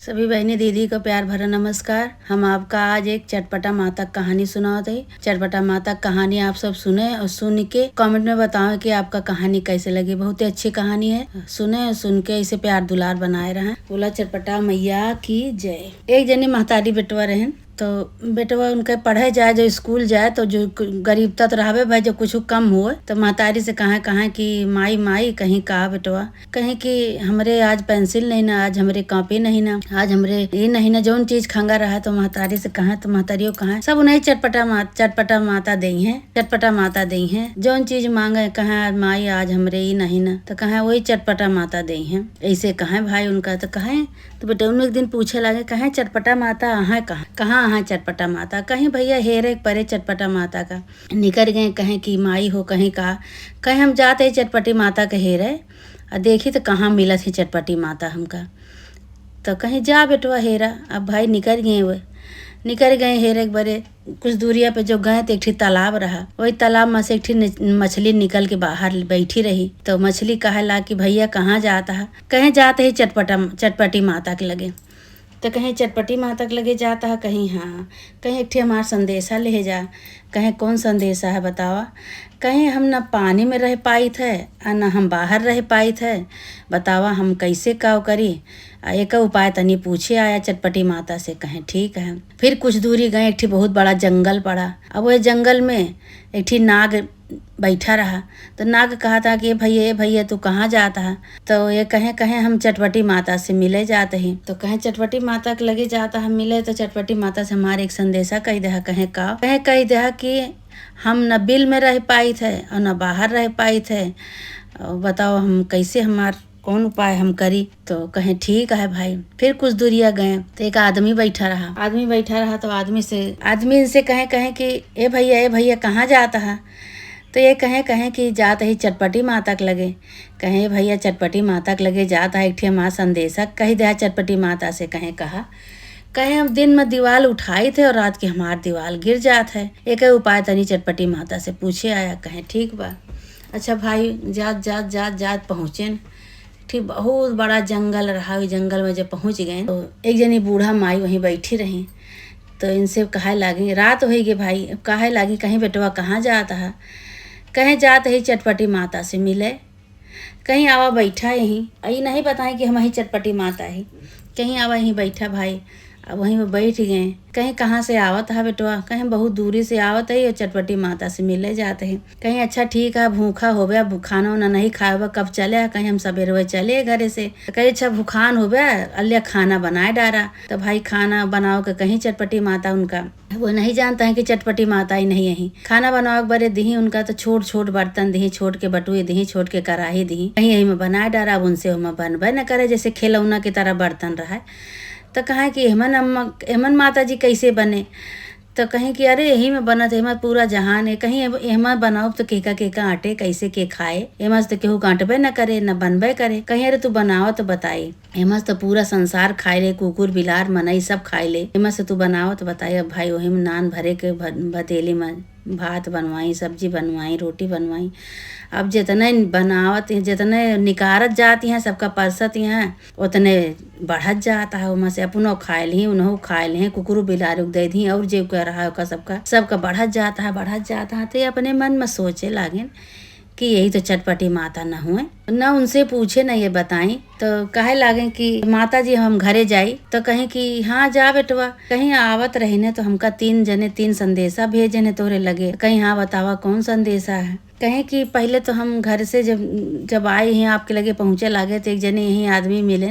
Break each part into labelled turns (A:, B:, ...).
A: सभी बहनी दीदी को प्यार भरा नमस्कार। हम आपका आज एक चटपटा मातक कहानी सुनाते हैं। चटपटा मातक कहानी आप सब सुने और सुन के कमेंट में बताओ कि आपका कहानी कैसे लगी। बहुत ही अच्छी कहानी है, सुने और सुन के इसे प्यार दुलार बनाए रहे। बोला चटपटा मैया की जय। एक जनी महतारी बेटवा रहन, तो बेटवा उनके पढ़े जाए, जो स्कूल जाए, तो जो गरीब तत रहे भाई, जो कुछ कम हुए तो महतारी से कहा कि माई माई कहीं कहा बेटवा, कहीं कि हमरे आज पेंसिल नहीं ना, आज हमरे कॉपी नहीं ना, आज हमरे ये नहीं ना, जौन चीज खंगा रहा तो महतारी से कहा, तो महतारियों कहा सब उन्हें चटपटा माता दई है, चटपटा माता दई है। जौन चीज मांगे कहा माई आज हमरे ये नहीं ना, तो कहा वही चटपटा माता दई है। ऐसे कहा भाई उनका, तो कहे तो बेटे उन एक दिन पूछे लगे कहे चटपटा माता अहाँ कहाँ हाँ चटपटा माता, कहीं भैया हेरे परे चटपटा माता का निकल गए। कहें कि माई हो कहीं कहा, कहीं हम जाते हैं चटपटी माता के हेरे और देखी तो कहाँ मिलत है चटपटी माता हमका, तो कहीं जा बेटवा हेरा। अब भाई निकल गए हेरे एक बड़े कुछ दूरिया पे जो गए तो एक ठी तालाब रहा। वही तालाब में से एक ठी मछली निकल के बाहर बैठी रही। तो मछली कहे ला कि भैया कहाँ जाता है, कहीं जाते ही चटपटी माता के लगे। तो कहीं चटपटी माता के लगे जाता है, कहीं हाँ, कहीं एक ठी हमारा संदेशा ले जा। कहीं कौन संदेशा है बतावा, कहीं हम न पानी में रह पाई थे और न हम बाहर रह पाई थे, बतावा हम कैसे काव करी। एक उपाय तनी पूछे आया चटपटी माता से। कहें ठीक है। फिर कुछ दूरी गए, एक ठी बहुत बड़ा जंगल पड़ा। अब वह जंगल में एक ठी नाग बैठा रहा। तो नाग कहा था कि भैया तू कहाँ जाता है, तो ये कहे हम चटपटी माता से मिले जाते हैं। तो कहे चटपटी माता के लगे जाता है मिले, तो चटपटी माता से हमारे एक संदेशा कह दे। कह दे कि हम न बिल में रह पाई थे और न बाहर रह पाई थे, बताओ हम कैसे, हमार कौन उपाय हम करी। तो कहे ठीक है भाई। फिर कुछ दूरिया गए तो एक आदमी बैठा रहा। तो आदमी से कहे कि ए भैया कहाँ जाता है। तो ये कहे कि जात ही चटपटी माता के लगे। कहे भैया चटपटी माता के लगे जाता है, एक ठी हमारा संदेशा कह दे चटपटी माता से। कहे हम दिन में दीवाल उठाई थे और रात के हमार दीवाल गिर जात है, एक उपाय तनी चटपटी माता से पूछे आया। कहे ठीक बा। अच्छा भाई जात पहुँचे। ठीक बहुत बड़ा जंगल रहा। जंगल में जब पहुँच गए तो एक जनी बूढ़ा माई वहीं बैठी रही। तो इनसे कहे लागी रात होगी भाई, कहे लागी कहीं बेटवा कहाँ जाता है। कहीं जात ही चटपटी माता से मिले। कहीं आवा बैठा यहीं, यही नहीं बताएं कि हम यही चटपटी माता ही, कहीं आवा यहीं बैठा भाई। अब वहीं में बैठ गए। कहीं कहाँ से आवत है बेटवा, कहीं बहुत दूरी से आवत है और चटपटी माता से मिले जाते हैं। कहीं अच्छा ठीक है, भूखा हो गया, खाना वाना नहीं खाए हुआ, कब चले, कहीं हम सवेरे चले घरे से। कहीं अच्छा भूखान हो गया, अल्लाह खाना बनाए डारा। तो भाई खाना बनाओ के कहीं चटपटी माता उनका वो नहीं जानता है कि चटपटी माता ही नहीं यही खाना बनाओ बरे दी उनका। तो छोट बर्तन दी, छोट के बटुए दी, छोट के कढ़ाई दी, कहीं यही में बनाए डारा। अब उनसे बनबे न करे, जैसे खिलौना की तरह बर्तन रहा। तो कहें कि एमन माता जी कैसे बने। तो कहें कि अरे यही में बनत, एमा पूरा जहान है। कहीं एमा बनाओ तो केका आटे कैसे के खाए, एमा तो केहू कांटबे न करे न बनबे करे। कहीं अरे तू बनाओ तो बताई, एमा तो पूरा संसार खाए ले, कुकुर बिलार मनई सब खाए ले, एमा से तू बनाओ तो बताई। अब भाई वही में नान भरे के भतेली में भात बनवाई, सब्जी बनवाई, रोटी बनवाई। अब जितने बनावत जितने निकारत जाती हैं, सबका परसत हैं, उतने बढ़त जाता है। वहाँ से अपनों खाए ली, उन्हों खाए ली, कुकुर बिलार दे दी, और जो कह रहा है सबका बढ़त जाता है। तो ये अपने मन में सोचे लागे कि यही तो चटपटी माता न हुए, न उनसे पूछे न ये बताई। तो कहे लागे कि माता जी हम घरे जाई। तो कहीं कि हाँ जा बेटवा। कहीं आवत रही ने तो हमका तीन संदेशा भेजे ने तोरे लगे। कहीं हाँ बतावा कौन संदेशा है। कहें कि पहले तो हम घर से जब आए हैं आपके लगे पहुँचे लागे, तो एक जने यही आदमी मिले।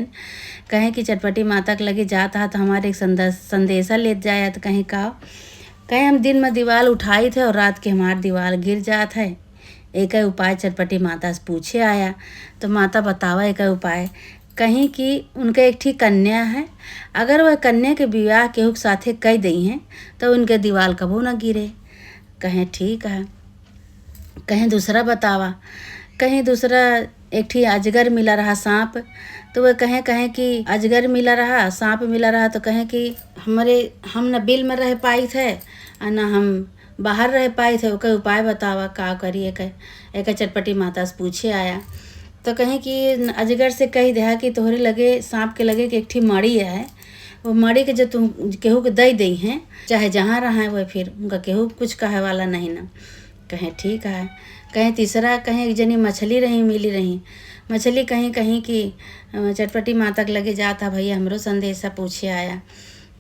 A: कहें कि चटपटी माता के लगे जाता है तो हमारे एक संदेशा ले जाया। तो कहें हम दिन में दीवार उठाई थे और रात के हमार दीवार गिर जात है, एक उपाय चटपटी माता से पूछे आया। तो माता बतावा एक उपाय। कहीं कि उनका एक ठीक कन्या है, अगर वह कन्या के विवाह केहू के साथे कह दी हैं तो उनके दीवार कबू न गिरे। कहें ठीक है। कहीं दूसरा बतावा। कहीं दूसरा एक ठी अजगर मिला रहा, सांप। तो वह कहें कि अजगर मिला रहा, सांप मिला रहा। तो कहें कि हम न बिल में रह पाई थे और न हम बाहर रह पाए थे, ओकर उपाय बतावा का करी। एक चटपटी माता से पूछे आया। तो कहें कि अजगर से कह दे कि तोहरे लगे सांप के लगे कि एक ठी मड़ी है, वो मड़ी के जो तुम केहू के दई दी हैं, चाहे जहाँ रहा है वह, फिर उनका केहू कुछ कहे वाला नहीं ना। कहें ठीक है। कहीं तीसरा, कहीं एक जनी मछली रही मिली रही, मछली कहीं कहीं की चटपटी माता के लगे जाता, भैया हमरो संदेशा पूछे आया।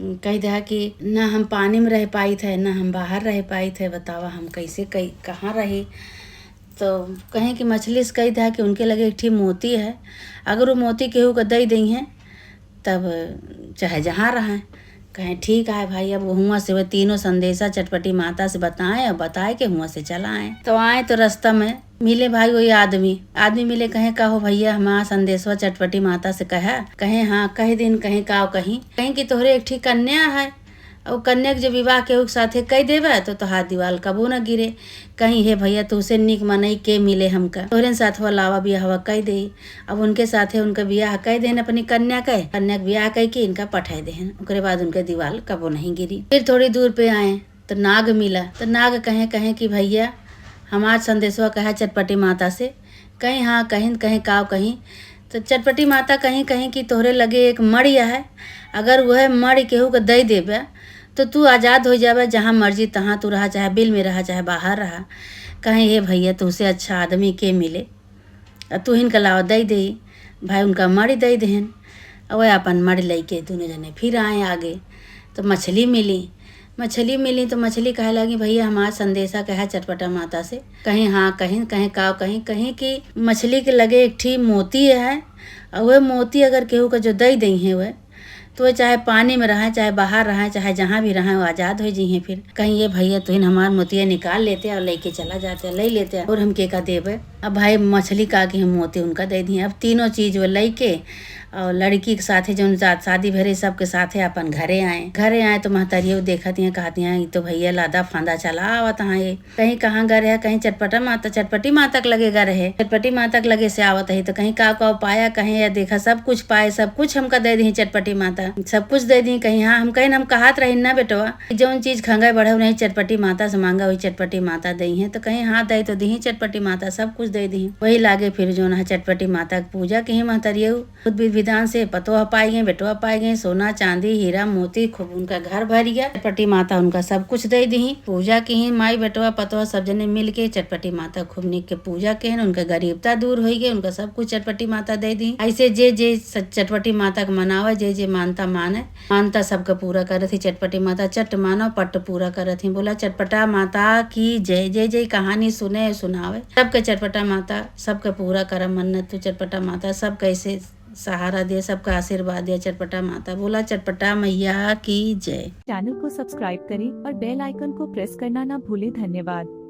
A: कही था कि ना हम पानी में रह पाई थे, ना हम बाहर रह पाई थे, बतावा हम कैसे कहाँ रही। तो कहें कि मछली से कही था कि उनके लगे एक ठी मोती है, अगर वो मोती केहू को दई दी हैं तब चाहे जहाँ रहें। कहें ठीक है भाई, अब हुआ से वह तीनों संदेशा चटपटी माता से बताएं और बताए के हुआ से चला आए। तो आए तो रास्ता में मिले भाई वही आदमी मिले। कहें कहो भैया हमारा संदेशवा चटपटी माता से कहा। कहें हाँ, कहे दिन कहीं का कहीं कि तोहरे एक ठी कन्या है, और कन्या के जो विवाह केहू के साथे कह देवे तो तोहार दीवाल कबो न गिरे। कहीं हे भैया तुसे निक मनई के मिले हमका, तोहरे साथ लावा बियाह कह दे। अब उनके साथे उनका बियाह कह देन अपनी कन्या के बियाह कह के इनका पठाए देहन, उसके बाद उनके दीवाल कबो नहीं गिरी। फिर थोड़ी दूर पे आए तो नाग मिला। तो नाग कहें कि भैया हमार संदेशवा कहा चटपटी माता से। कहीं हाँ, कहीं कहीं तो चटपटी माता कहीं कि तोहरे लगे एक मड़िया है, अगर वह मड़ी केहू के दई देवे तो तू आज़ाद हो जावे, जहाँ मर्जी तहाँ तू रहा, चाहे बिल में रहा चाहे बाहर रहा। कहीं हे भैया तुझसे अच्छा आदमी के मिले, तू हिनका लावा दई दे। भाई उनका मड़ी दई देहन, और वह अपन मड़ी लई के दोनों जने फिर आए आगे। तो मछली मिली तो मछली कहे लगी भैया हमारा संदेशा कहा चटपटा माता से। कहीं हाँ, कहीं कि मछली के लगे एक ठी मोती है, और वह मोती अगर केहू का जो दई दी है वह, तो वह चाहे पानी में रहें चाहे बाहर रहें चाहे जहाँ भी रहें वो आज़ाद हो जी हैं। फिर कहीं ये भैया तुहिन हमार मोतिया निकाल लेते और लेके चला जाते, ले लेते और हम के का देवे। अब भाई मछली का कि हम मोती उनका दे दिए। अब तीनों चीज़ वो ले के और लड़की के साथे जो शादी भरे सबके साथे अपन घरे आए तो महतरिया देखती हैं, कहती हैं तो भैया लादा फांदा चला आवत हाँ। ये कहीं कहाँ गए है, कहीं चटपटी माता के लगे गए रहे, चटपटी माता के लगे से आवत है। तो कहीं का पाया, कहीं या देखा सब कुछ पाए, सब कुछ हमका दे दी चटपटी माता, सब कुछ दे दी। कहीं हाँ, हम कहीं हम कहत रही ना बेटवा जौन चीज खंगे बढ़े नहीं चटपटी माता से मांगा वही चटपटी माता दी है। तो कहीं हाँ दे तो दी चटपटी माता, सब कुछ दे दी। वही लागे फिर जो है चटपटी माता की पूजा की महतरिया खुद विधान से पतोह पाई गए, बेटवा पाई गए, सोना चांदी हीरा मोती खूब उनका घर भर गया। चटपटी माता उनका सब कुछ दे दी। पूजा की माई बेटवा पतोह सब जने मिल के चटपटी माता खूब निक के पूजा के, उनका गरीबता दूर हो गई, उनका सब कुछ चटपटी माता दे दी। ऐसे जे चटपटी माता के मनावा, जे मानता सबका पूरा करत ही चटपटी माता। चट मानो पट पूरा करत ही। बोला चटपटा माता की जय। जय कहानी सुने सुनावे सबके चटपटा माता सबका पूरा कर मन्नत। तो चटपटा माता सब कैसे सहारा दे, सबका आशीर्वाद दिया चटपटा माता। बोला चटपटा मैया की जय।
B: चैनल को सब्सक्राइब करें और बेल आइकन को प्रेस करना ना भूलें। धन्यवाद।